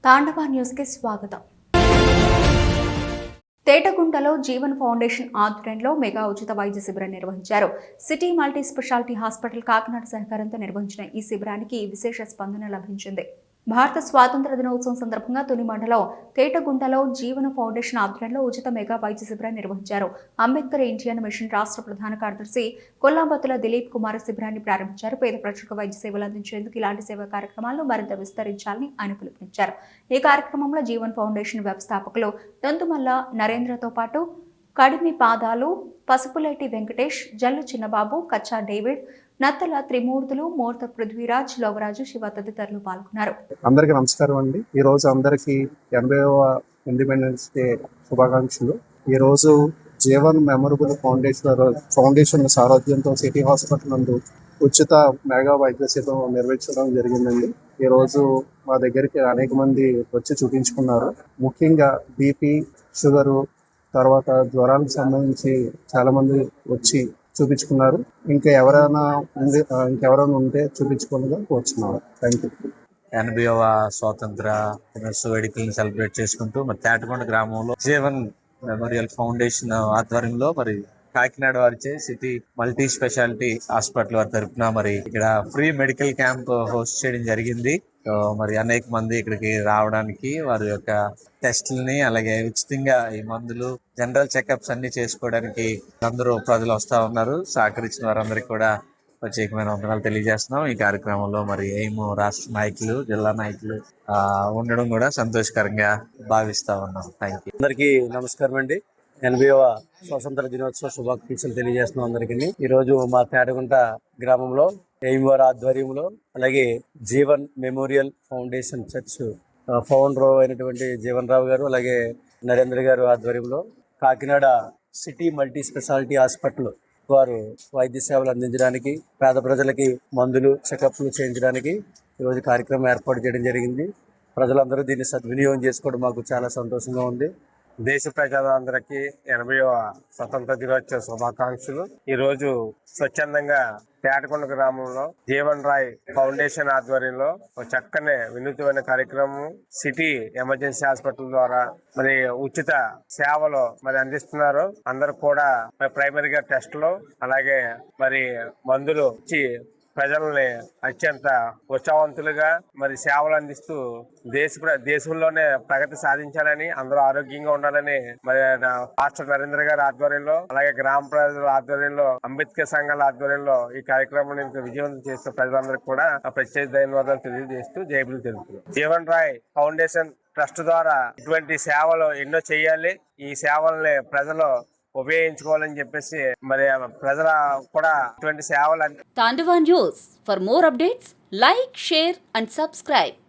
తాండవ న్యూస్కి స్వాగతం. తేటగుంటలో జీవన్ ఫౌండేషన్ ఆధ్వర్యంలో మెగా ఉచిత వైద్య శిబిరం నిర్వహించారు. City multi speciality hospital Kakinada సహకారంతో నిర్వహించిన ఈ శిబిరానికి విశేష స్పందన లభించింది. భారత స్వాతంత్ర దినోత్సవం సందర్భంగా తుని మండలం తేటగుంటలో జీవన ఫౌండేషన్ ఆధ్వర్యంలో ఉచిత మెగా వైద్య శిబిరాన్ని నిర్వహించారు. అంబేద్కర్ ఇండియన్ మిషన్ రాష్ట్ర ప్రధాన కార్యదర్శి కొల్లాబత్తుల దిలీప్ కుమార్ శిబిరాన్ని ప్రారంభించారు. పేద ప్రజలకు వైద్య సేవలు అందించేందుకు ఇలాంటి సేవా కార్యక్రమాలను మరింత విస్తరించాలని ఆయన పిలుపునిచ్చారు. ఈ కార్యక్రమంలో జీవన్ ఫౌండేషన్ వ్యవస్థాపకులు తంతుమల్ల నరేంద్రతో పాటు కడిమి పాదాలు, పసుపులేటి వెంకటేష్, జల్లు చిన్నబాబు, కచ్చా డేవిడ్, నత్తల త్రిమూర్తులు, మోర్త పృథ్వీరాజ్, లోవరాజు, శివ తదితరులు పాల్గొన్నారు. అందరికీ నమస్కారం అండి. ఈ రోజు అందరికీ 80వ ఇండిపెండెన్స్ డే శుభాకాంక్షలు. ఈ రోజు జీవన్ మెమరబుల్ ఫౌండేషన్ సారథ్యంతో సిటీ హాస్పిటల్ నందు ఉచిత మెగా వైద్య శిబిరం నిర్వహించడం జరిగిందండి. ఈ రోజు మా దగ్గరికి అనేక మంది వచ్చి చూపించుకున్నారు. ముఖ్యంగా బీపీ, షుగరు, తర్వాత జ్వరానికి సంబంధించి చాలా మంది వచ్చి చూపించుకున్నారు. ఇంకెవరైనా ఉంటే చూపించుకోవాలని కోరుచున్నారు. Thank you. 80వ స్వాతంత్ర దినోత్సవ వేడుకలను సెలబ్రేట్ చేసుకుంటూ మరి తేటకొండ గ్రామంలో జీవన్ మెమోరియల్ ఫౌండేషన్ ఆధ్వర్యంలో మరి కాకినాడ వారిచే సిటీ మల్టీ స్పెషాలిటీ హాస్పిటల్ వారి తరఫున మరి ఇక్కడ ఫ్రీ మెడికల్ క్యాంప్ హోస్ట్ చేయడం జరిగింది. మరి అనేక మంది ఇక్కడికి రావడానికి వారి యొక్క టెస్టులని అలాగే ఉచితంగా ఈ మందులు జనరల్ చెకప్స్ అన్ని చేసుకోవడానికి అందరూ ప్రజలు వస్తా ఉన్నారు. సహకరించిన వారందరికీ కూడా ప్రత్యేకమైన వందనాలు తెలియజేస్తున్నాం. ఈ కార్యక్రమంలో మరి ఎయిమ్ రాష్ట్ర నాయకులు, జిల్లా నాయకులు ఉండడం కూడా సంతోషకరంగా భావిస్తా ఉన్నాం. Thank you. అందరికీ నమస్కారం అండి. 80వ స్వాతంత్ర దినోత్సవ శుభాకాంక్షలు తెలియజేస్తున్నాం అందరికీ. ఈరోజు మా తేటగుంట గ్రామంలో ఎయిమ్ వారి ఆధ్వర్యంలో అలాగే Jeevan memorial foundation church founder అయినటువంటి జీవన్ రావు గారు అలాగే నరేంద్ర గారు ఆధ్వర్యంలో Kakinada city multi speciality hospital వారు వైద్య సేవలు అందించడానికి, పేద ప్రజలకి మందులు చెకప్లు చేయించడానికి ఈరోజు కార్యక్రమం ఏర్పాటు చేయడం జరిగింది. ప్రజలందరూ దీన్ని సద్వినియోగం చేసుకోవడం మాకు చాలా సంతోషంగా ఉంది. దేశ ప్రజలందరికీ 80వ స్వతంత్ర దినోత్సవ శుభాకాంక్షలు. ఈ రోజు స్వచ్ఛందంగా తేటకొండ గ్రామంలో జీవన్ రాయ్ ఫౌండేషన్ ఆధ్వర్యంలో ఒక చక్కని వినూత్నమైన కార్యక్రమం సిటీ ఎమర్జెన్సీ హాస్పిటల్ ద్వారా మరి ఉచిత సేవలు మరి అందిస్తున్నారు. అందరూ కూడా ప్రైమరీగా టెస్టులు అలాగే మరి మందులు ఇచ్చి ప్రజల్ని అత్యంత ఉత్సాహవంతులుగా మరి సేవలు అందిస్తూ దేశంలోనే ప్రగతి సాధించాలని, అందరూ ఆరోగ్యంగా ఉండాలని మరి రాష్ట్ర నరేంద్ర గారి ఆధ్వర్యంలో అలాగే గ్రామ ప్రజల ఆధ్వర్యంలో, అంబేద్కర్ సంఘాల ఆధ్వర్యంలో ఈ కార్యక్రమాన్ని విజయవంతం చేస్తున్న ప్రజలందరికీ కూడా ప్రత్యేక ధన్యవాదాలు తెలియజేస్తూ జైబులు తెలుపుతున్నాం. జీవన్ రాయ్ ఫౌండేషన్ ట్రస్ట్ ద్వారా ఇటువంటి సేవలు ఎన్నో చేయాలి. ఈ సేవల్ని ప్రజలు ఉపయోగించుకోవాలని చెప్పేసి మరి ప్రజల కూడా ఇటువంటి సేవలు. Tandava news. For more updates like, share and subscribe.